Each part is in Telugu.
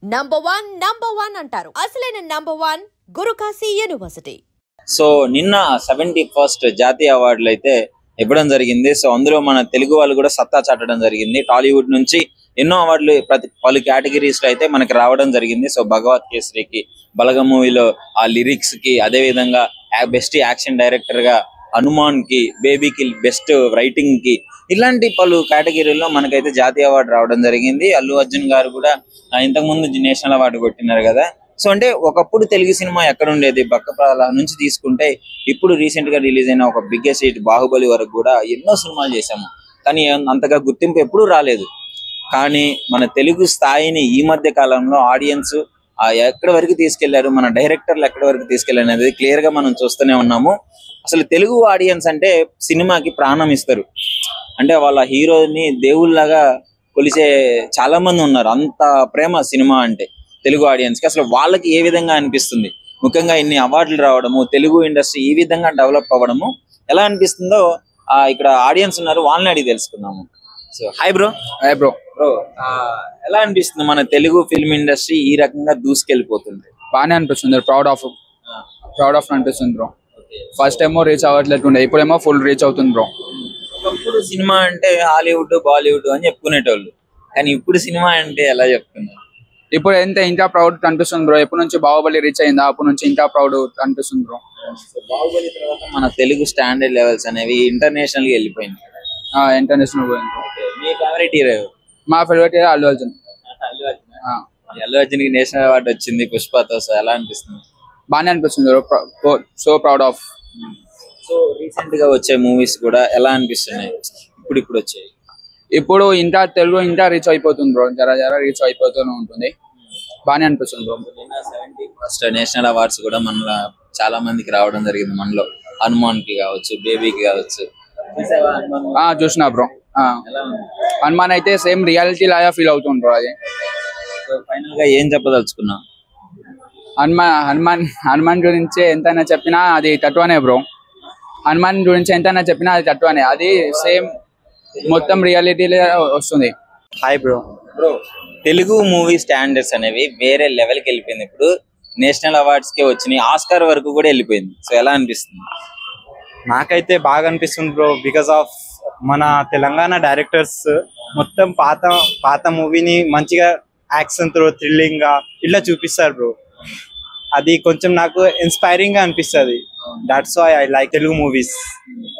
నంబర్ వన్ అంటారు. అసలైన number one Guru Kashi university. So నిన్న 71st జాతీయ అవార్డులు అయితే ఇవ్వడం జరిగింది. సో అందులో మన తెలుగు వాళ్ళు కూడా సత్తా చాటడం జరిగింది. టాలీవుడ్ నుంచి ఎన్నో అవార్డులు పలు కేటగిరీస్ లో అయితే మనకి రావడం జరిగింది. సో భగవత్ కేసరికి, బలగం మూవీలో ఆ లిరిక్స్ కి, అదే విధంగా బెస్ట్ యాక్షన్ డైరెక్టర్ గా హనుమాన్ కి, బేబీకి బెస్ట్ రైటింగ్ కి, ఇలాంటి పలు కేటగిరీల్లో మనకైతే జాతీయ అవార్డు రావడం జరిగింది. అల్లు అర్జున్ గారు కూడా ఇంతకు ముందు నేషనల్ అవార్డు కొట్టినారు కదా. సో అంటే ఒకప్పుడు తెలుగు సినిమా ఎక్కడ ఉండేది, బక్కపాల నుంచి తీసుకుంటే ఇప్పుడు రీసెంట్ గా రిలీజ్ అయిన ఒక బిగ్గెస్ట్ హిట్ బాహుబలి వరకు కూడా ఎన్నో సినిమాలు చేశాము, కానీ అంతగా గుర్తింపు ఎప్పుడూ రాలేదు. కానీ మన తెలుగు స్థాయిని ఈ మధ్య కాలంలో ఆడియన్స్ ఎక్కడి వరకు తీసుకెళ్లారు, మన డైరెక్టర్లు ఎక్కడి వరకు తీసుకెళ్లారు అనేది క్లియర్ గా మనం చూస్తూనే ఉన్నాము. అసలు తెలుగు ఆడియన్స్ అంటే సినిమాకి ప్రాణం ఇస్తారు, అంటే వాళ్ళ హీరోని దేవుళ్ళలాగా కొలిసే చాలా మంది ఉన్నారు. అంత ప్రేమ సినిమా అంటే తెలుగు ఆడియన్స్ కి. అసలు వాళ్ళకి ఏ విధంగా అనిపిస్తుంది, ముఖ్యంగా ఇన్ని అవార్డులు రావడము, తెలుగు ఇండస్ట్రీ ఈ విధంగా డెవలప్ అవ్వడము ఎలా అనిపిస్తుందో ఇక్కడ ఆడియన్స్ ఉన్నారు, వాళ్ళని అడిగి తెలుసుకుందాము. So hi bro. Hi bro. ఎలా అనిపిస్తుంది మన తెలుగు ఫిల్మ్ ఇండస్ట్రీ ఈ రకంగా దూసుకెళ్ళిపోతుంది? బాగానే అనిపిస్తుంది, ప్రౌడ్ ఆఫ్ అనిపిస్తుంది బ్రో. ఫస్ట్ ఏమో రీచ్ అవ్వట్లేటుండే, ఇప్పుడేమో ఫుల్ రీచ్ అవుతుంది బ్రో. ఒకప్పుడు సినిమా అంటే హాలీవుడ్, బాలీవుడ్ అని చెప్పుకునేటోళ్ళు, కానీ ఇప్పుడు సినిమా అంటే ఎలా చెప్తున్నారు? ఇప్పుడు ఇంకా ప్రౌడ్ కనిపిస్తుంది బ్రో. ఎప్పటి నుంచి బాహుబలి రీచ్ అయిందా అప్పటి నుంచి ఇంకా ప్రౌడ్ కనిపిస్తుంది బ్రో. బాహుబలి తర్వాత మన తెలుగు స్టాండర్డ్ లెవెల్స్ అనేవి ఇంటర్నేషనల్ గా వెళ్ళిపోయింది. ఇంటర్నేషనల్ పోయింది. మీ ఫేవరెట్ హీరో? మా ఫేవరెట్ హీరో అల్లు అర్జున్. అల్లు అర్జున్ కి నేషనల్ అవార్డు వచ్చింది పుష్పతో. సో ఎలా అనిపిస్తుంది? బాగానే అనిపిస్తుంది bro. So proud of. So recent గా వచ్చే మూవీస్ కూడా ఎలా అనిపిస్తున్నాయి ఇప్పుడు వచ్చాయి? ఇప్పుడు ఇంకా తెలుగు ఇంకా రీచ్ అయిపోతుంది బ్రో, జర రీచ్ అయిపోతూనే ఉంటుంది. బాగానే అనిపిస్తుంది బ్రో. 71st నేషనల్ అవార్డ్స్ కూడా మనలో చాలా మందికి రావడం జరిగింది. మనలో హనుమాన్ కి కావచ్చు, బేబీకి కావచ్చు. చూసినా బ్రో. హనుమాన్ అయితే సేమ్ రియాలిటీ లాగా ఫీల్ అవుతుంది బ్రో. అది ఫైనల్ గా ఏం చెప్పదలుచుకున్నా? హనుమాన్ గురించి ఎంతైనా చెప్పినా అది తత్వనే బ్రో. హనుమాన్ గురించి ఎంతైనా చెప్పినా అది తత్వనే, అది సేమ్ మొత్తం రియాలిటీలో వస్తుంది. Hi bro. Telugu movie standards అనేవి వేరే లెవెల్కి వెళ్ళిపోయింది. ఇప్పుడు నేషనల్ అవార్డ్స్ కి వచ్చినాయి, ఆస్కార్ వరకు కూడా వెళ్ళిపోయింది. సో ఎలా అనిపిస్తుంది? నాకైతే బాగా అనిపిస్తుంది బ్రో. బికాస్ ఆఫ్ మన తెలంగాణ డైరెక్టర్స్ మొత్తం పాత మూవీని మంచిగా యాక్షన్ తో థ్రిల్లింగ్ గా ఇట్లా చూపిస్తారు బ్రో. అది కొంచెం నాకు ఇన్స్పైరింగ్ గా అనిపిస్తుంది. That's why I like Telugu movies.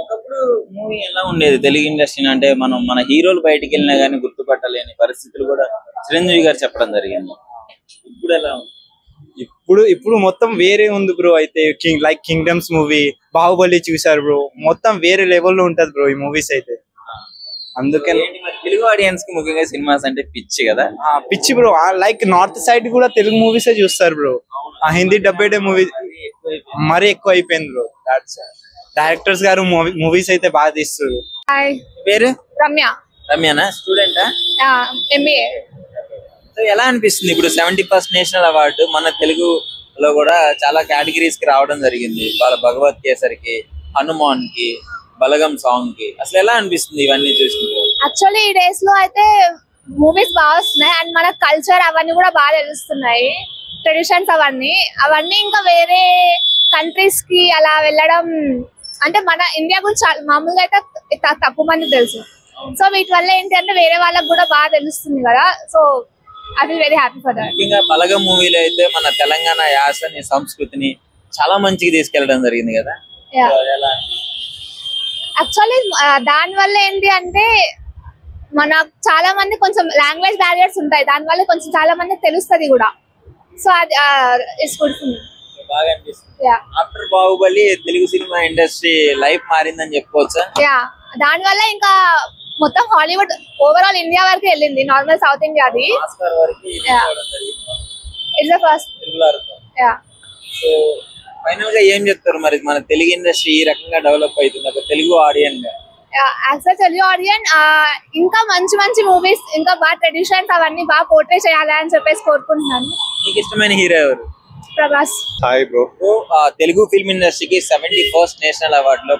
ఒకప్పుడు మూవీ ఎలా ఉండేది తెలుగు ఇండస్ట్రీ అంటే, మన హీరోలు బయటికి వెళ్ళినా గానీ గుర్తుపట్టలేని పరిస్థితులు కూడా చిరంజీవి గారు చెప్పడం జరిగింది. ఇప్పుడు ఎలా ఉంది? ఇప్పుడు మొత్తం వేరే ఉంది బ్రో. అయితే కింగ్డమ్స్ మూవీ, బాహుబలి చూసారు బ్రో, మొత్తం వేరే లెవెల్లో ఉంటది బ్రో ఈ మూవీస్ అయితే. అందుకే తెలుగు ఆడియన్స్ కి ముఖ్యంగా సినిమాస్ అంటే పిచ్చి కదా. పిచ్చి బ్రో. లైక్ నార్త్ సైడ్ కూడా తెలుగు మూవీస్ చూస్తారు బ్రో. హిందీ డబ్బేడే మూవీ మరీ ఎక్కువ అయిపోయింది బ్రో. డైరెక్టర్స్ గారు మూవీస్ అయితే బాగా తీస్తారు. పేరు రమ్యనా? స్టూడెంటా? ఎంబీఏ. ఎలా అనిపిస్తుంది ఇప్పుడు 71st నేషనల్ అవార్డు మన తెలుగులో కూడా చాలా కేటగిరీస్ కి రావడం జరిగింది? వాళ్ళ భగవత్ కేసరికి, హనుమాన్ కి, బలగం సాంగ్ కి. అసలు ఎలా అనిపిస్తుంది ఇవన్నీ చూసుకుంటూ? యాక్చువల్లీ ఈ డేస్ లో అయితే మూవీస్ బాగా వస్తున్నాయి, అండ్ మన కల్చర్ అవన్నీ కూడా బాగా తెలుస్తున్నాయి, ట్రెడిషన్స్ అవన్నీ ఇంకా వేరే కంట్రీస్ కి అలా వెళ్ళడం అంటే మన ఇండియా గురించి మామూలుగా అయితే తక్కువ మంది తెలుసు. సో వీటి వల్ల ఏంటి అంటే వేరే వాళ్ళకి కూడా బాగా తెలుస్తుంది కదా. సో అది వెరీ హ్యాపీ ఫర్ దట్. ముఖ్యంగా బలగం మూవీలో అయితే మన తెలంగాణ యాసని, సంస్కృతిని చాలా మంచిగా తీసుకెళ్లడం జరిగింది కదా. యాక్చువల్లీ దాని వల్ల ఏంటి అంటే మన చాలా మంది కొంచెం లాంగ్వేజ్ బ్యారియర్స్ ఉంటాయి, దాని వల్ల కొంచెం చాలా మంది తెలుస్తుంది కూడా. సో అది ఇట్స్ గుడ్ ఫర్ మీ. బాగా అనిపిస్తుంది. After Baahubali Telugu cinema industry life మారిందని చెప్పుకోవచ్చా? దాని వల్ల ఇంకా మొత్తం హాలీవుడ్ ఓవరాల్ ఇండియా వరకు వెళ్ళింది, నార్మల్ సౌత్ ఇండియా అది. ఆస్కార్ వరకు it's the first. So final గా ఏం చెప్తారు మరి మన తెలుగు ఇండస్ట్రీ ఈ రకంగా డెవలప్ అవుతుంది ఒక తెలుగు ఆడియన్స్ గా? యాజ్ అ తెలుగు ఆడియన్స్ ఇంకా మంచి మూవీస్, ఇంకా బాగా ట్రెడిషన్స్ అవన్నీ బాగా పోర్ట్రే చేయాలి అని చెప్పేసి కోరుకుంటున్నాను. మీకు ఇష్టమైన హీరో ఎవరు? Prabhas. Hi bro. Telugu film ఇండస్ట్రీకి 71st నేషనల్ అవార్డు లో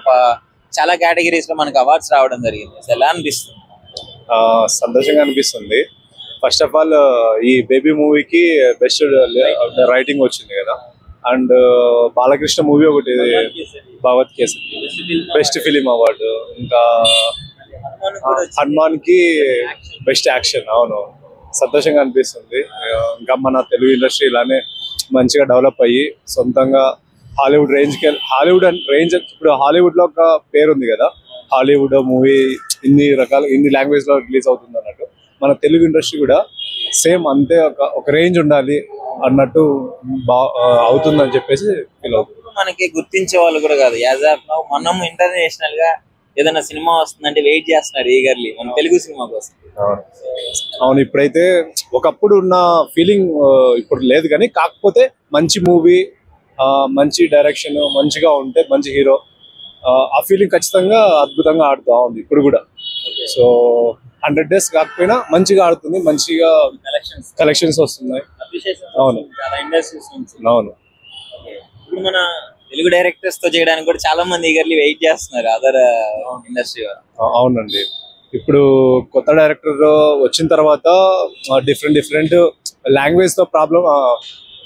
చాలా కేటగిరీస్ లో మనకు అవార్డ్స్ రావడం జరిగింది. ఎలా అనిపిస్తుంది? సంతోషంగా అనిపిస్తుంది. ఫస్ట్ ఆఫ్ ఆల్ ఈ బేబీ మూవీకి బెస్ట్ రైటింగ్ వచ్చింది కదా. అండ్ బాలకృష్ణ మూవీ ఒకటి భగవత్ కేసరి బెస్ట్ ఫిలిం అవార్డు. ఇంకా హనుమాన్ కి బెస్ట్ యాక్షన్. అవును, సంతోషంగా అనిపిస్తుంది. ఇంకా మన తెలుగు ఇండస్ట్రీ ఇలానే మంచిగా డెవలప్ అయ్యి సొంతంగా హాలీవుడ్ రేంజ్ ఇప్పుడు హాలీవుడ్ లో ఒక పేరు ఉంది కదా, హాలీవుడ్ మూవీ ఇన్ని లాంగ్వేజ్ లో రిలీజ్ అవుతుంది అన్నట్టు మన తెలుగు ఇండస్ట్రీ కూడా సేమ్ అంతే ఒక రేంజ్ ఉండాలి అన్నట్టు అవుతుందని చెప్పేసి ఫీల్ అవుతుంది. మనకి గుర్తించే వాళ్ళు కూడా కాదు. యాజ్ ఆఫ్ నౌ మనం ఇంటర్నేషనల్ గా ఏదైనా సినిమా వస్తుందంటే వెయిట్ చేస్తున్నారు ఈగర్లీ మన తెలుగు సినిమా కోసం. అవును, ఇప్పుడైతే ఒకప్పుడు ఉన్న ఫీలింగ్ ఇప్పుడు లేదు, కానీ కాకపోతే మంచి మూవీ, మంచి డైరెక్షన్, మంచిగా ఉంటే మంచి హీరో, ఆ ఫీలింగ్ ఖచ్చితంగా అద్భుతంగా ఆడుతూ ఉంది ఇప్పుడు కూడా. సో 100 days కాకపోయినా మంచిగా ఆడుతుంది, మంచిగా కలెక్షన్స్ వస్తున్నాయి. అవును అవును. ఇప్పుడు మన తెలుగు డైరెక్టర్స్ తో చేయడానికి కూడా చాలా మంది ఈగర్లీ వెయిట్ చేస్తున్నారు అదర్ ఇండస్ట్రీ. అవునండి, ఇప్పుడు కొత్త డైరెక్టర్ వచ్చిన తర్వాత డిఫరెంట్ లాంగ్వేజ్ తో ప్రాబ్లం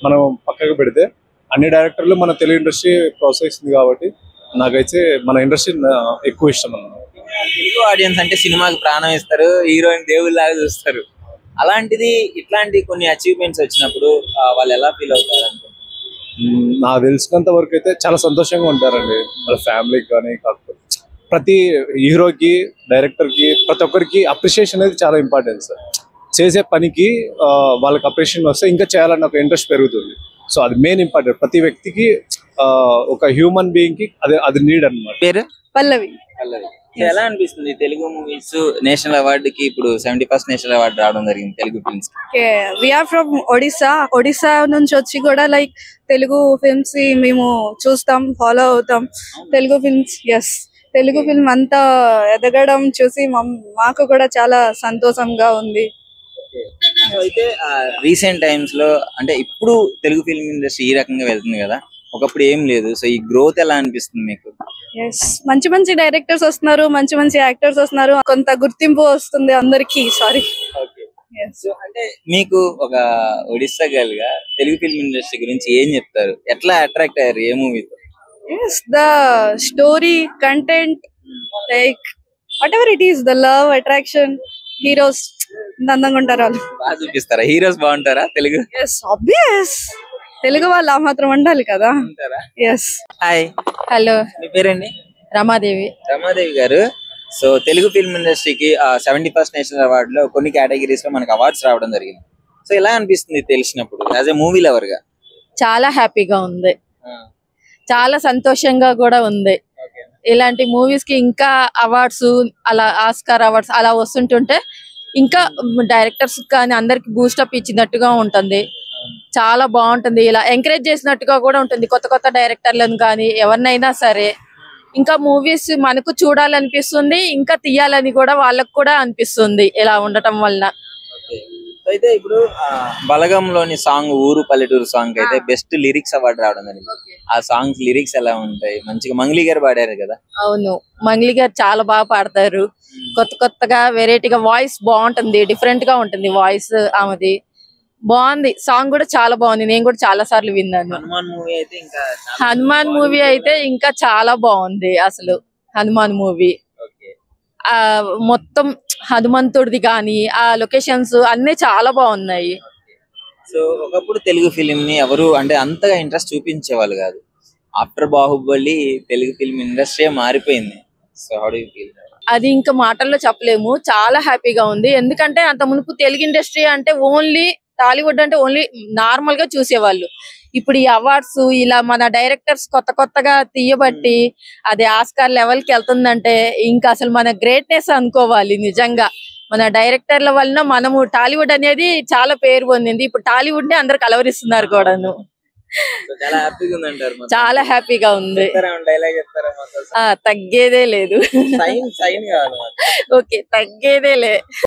మనం పక్కకు పెడితే అన్ని డైరెక్టర్లు మన తెలుగు ఇండస్ట్రీ ప్రోత్సహిస్తుంది కాబట్టి నాకైతే మన ఇండస్ట్రీ ఎక్కువ ఇష్టం అన్నమాట. తెలుగు ఆడియన్స్ అంటే సినిమాకి ప్రాణం ఇస్తారు, హీరోయిన్ దేవుళ్ళలాగా చూస్తారు. అలాంటిది ఇట్లాంటి కొన్ని అచీవ్మెంట్స్ వచ్చినప్పుడు వాళ్ళు ఎలా ఫీల్ అవుతారు అనుకుంటున్నారు? నాకు తెలిసినంత వరకు అయితే చాలా సంతోషంగా ఉంటారండి. వాళ్ళ ఫ్యామిలీకి కానీ, కాకపోతే ప్రతి హీరోకి, డైరెక్టర్ కి, ప్రతి ఒక్కరికి అప్రిషియేషన్ అనేది చాలా ఇంపార్టెంట్ సార్. చేసే పనికి వాళ్ళకి అప్రిషియేషన్ వస్తే ఇంకా చేయాలన్న ఒక ఇంట్రెస్ట్ పెరుగుతుంది. సో అది మెయిన్ ఇంపార్టెంట్. ప్రతి వ్యక్తికి ఒక హ్యూమన్ బీయింగ్ కి అది నీడ్ అన్నమాట. పేరు పల్లవి. ఎలా అనిపిస్తుంది తెలుగు మూవీస్ నేషనల్ అవార్డుకి ఇప్పుడు 71st నేషనల్ అవార్డు రావడం జరిగింది Telugu films? We're from Odisha నుంచి వచ్చి కూడా లైక్ తెలుగు ఫిల్మ్స్ మేము చూస్తాం, ఫాలో అవుతాం. తెలుగు ఫిల్మ్స్ తెలుగు ఫిల్మ్ అంతా ఎదగడం చూసి మాకు కూడా చాలా సంతోషంగా ఉంది. అయితే రీసెంట్ టైమ్స్ లో అంటే ఇప్పుడు తెలుగు ఫిల్మ్ ఇండస్ట్రీ ఈ రకంగా వెళ్తుంది కదా, ఒకప్పుడు ఏం లేదు. సో ఈ గ్రోత్ ఎలా అనిపిస్తుంది మీకు? మంచి డైరెక్టర్స్ వస్తున్నారు, మంచి యాక్టర్స్ వస్తున్నారు, కొంత గుర్తింపు వస్తుంది అందరికి. సారీ. సో అంటే మీకు ఒక ఒడిస్సా గర్ల్ గా తెలుగు ఫిల్మ్ ఇండస్ట్రీ గురించి ఏం చెప్తారు? ఎట్లా అట్రాక్ట్ అయ్యారు ఏ మూవీతో? The story, content, like what ever it is, the love, attraction, heroes అందంగా ఉంటారు వాళ్ళు. బాగా చూపిస్తారా? హీరోస్ బాగుంటారా తెలుగు? ఆబ్వియస్, తెలుగు వాళ్ళు ఆ మాత్రం ఉండాలి కదా. హాయ్, హలో, మీ పేరండి? రమాదేవి. రమాదేవి గారు, సో తెలుగు ఫిల్మ్ ఇండస్ట్రీకి 71st నేషనల్ అవార్డు లో కొన్ని కేటగిరీస్ లో మనకి అవార్డ్స్ రావడం జరిగింది. సో ఎలా అనిపిస్తుంది తెలిసినప్పుడు యాజ్ ఎ మూవీ లవర్ గా? చాలా హ్యాపీగా ఉంది, చాలా సంతోషంగా కూడా ఉంది. ఇలాంటి మూవీస్ కి ఇంకా అవార్డ్స్, అలా ఆస్కార్ అవార్డ్స్ అలా వస్తుంటుంటే ఇంకా డైరెక్టర్స్ కానీ అందరికి బూస్టప్ ఇచ్చినట్టుగా ఉంటుంది. చాలా బాగుంటుంది, ఇలా ఎంకరేజ్ చేసినట్టుగా కూడా ఉంటుంది కొత్త డైరెక్టర్లను కానీ ఎవరినైనా సరే. ఇంకా మూవీస్ మనకు చూడాలనిపిస్తుంది, ఇంకా తీయాలని కూడా వాళ్ళకు కూడా అనిపిస్తుంది ఇలా ఉండటం వలన. అయితే ఇప్పుడు బలగంలోని సాంగ్ ఊరు పల్లెటూరు సాంగ్ అయితే బెస్ట్ లిరిక్స్ అవార్డు రావడం జరిగింది. ఆ సాంగ్స్ లిరిక్స్ ఎలా ఉంటాయి? మంచిగా మంగ్లీ గారు పాడారు కదా? అవును, మంగ్లీ గారు చాలా బాగా పాడతారు. కొత్తగా వెరైటీగా వాయిస్ బాగుంటుంది, డిఫరెంట్ గా ఉంటుంది వాయిస్ ఆమెది. బాగుంది, సాంగ్ కూడా చాలా బాగుంది, నేను కూడా చాలా సార్లు విన్నాను. హనుమాన్ మూవీ అయితే ఇంకా చాలా బాగుంది అసలు. హనుమాన్ మూవీ మొత్తం హనుమంతుడిది కానీ ఆ లొకేషన్స్ అన్ని చాలా బాగున్నాయి. సో ఒకప్పుడు తెలుగు ఫిలిం ని ఎవరు అంటే అంతగా ఇంట్రెస్ట్ చూపించేవాళ్ళు కాదు. After Baahubali Telugu film industry మారిపోయింది. So how do you feel? అది ఇంకా మాటల్లో చెప్పలేము, చాలా హ్యాపీగా ఉంది. ఎందుకంటే అంత మునుపు తెలుగు ఇండస్ట్రీ అంటే ఓన్లీ టాలీవుడ్ అంటే ఓన్లీ నార్మల్ గా చూసేవాళ్ళు. ఇప్పుడు ఈ అవార్డ్స్ ఇలా మన డైరెక్టర్స్ కొత్తగా తీయబట్టి అది ఆస్కార్ లెవెల్ కి వెళ్తుందంటే ఇంకా అసలు మన గ్రేట్నెస్ అనుకోవాలి. నిజంగా మన డైరెక్టర్ల వలన మనము టాలీవుడ్ అనేది చాలా పేరు పొందింది. ఇప్పుడు టాలీవుడ్ ని అందరు కలవరిస్తున్నారు కూడాను. చాలా హ్యాపీగా ఉంది, తగ్గేదే లేదు. ఓకే, తగ్గేదే లే.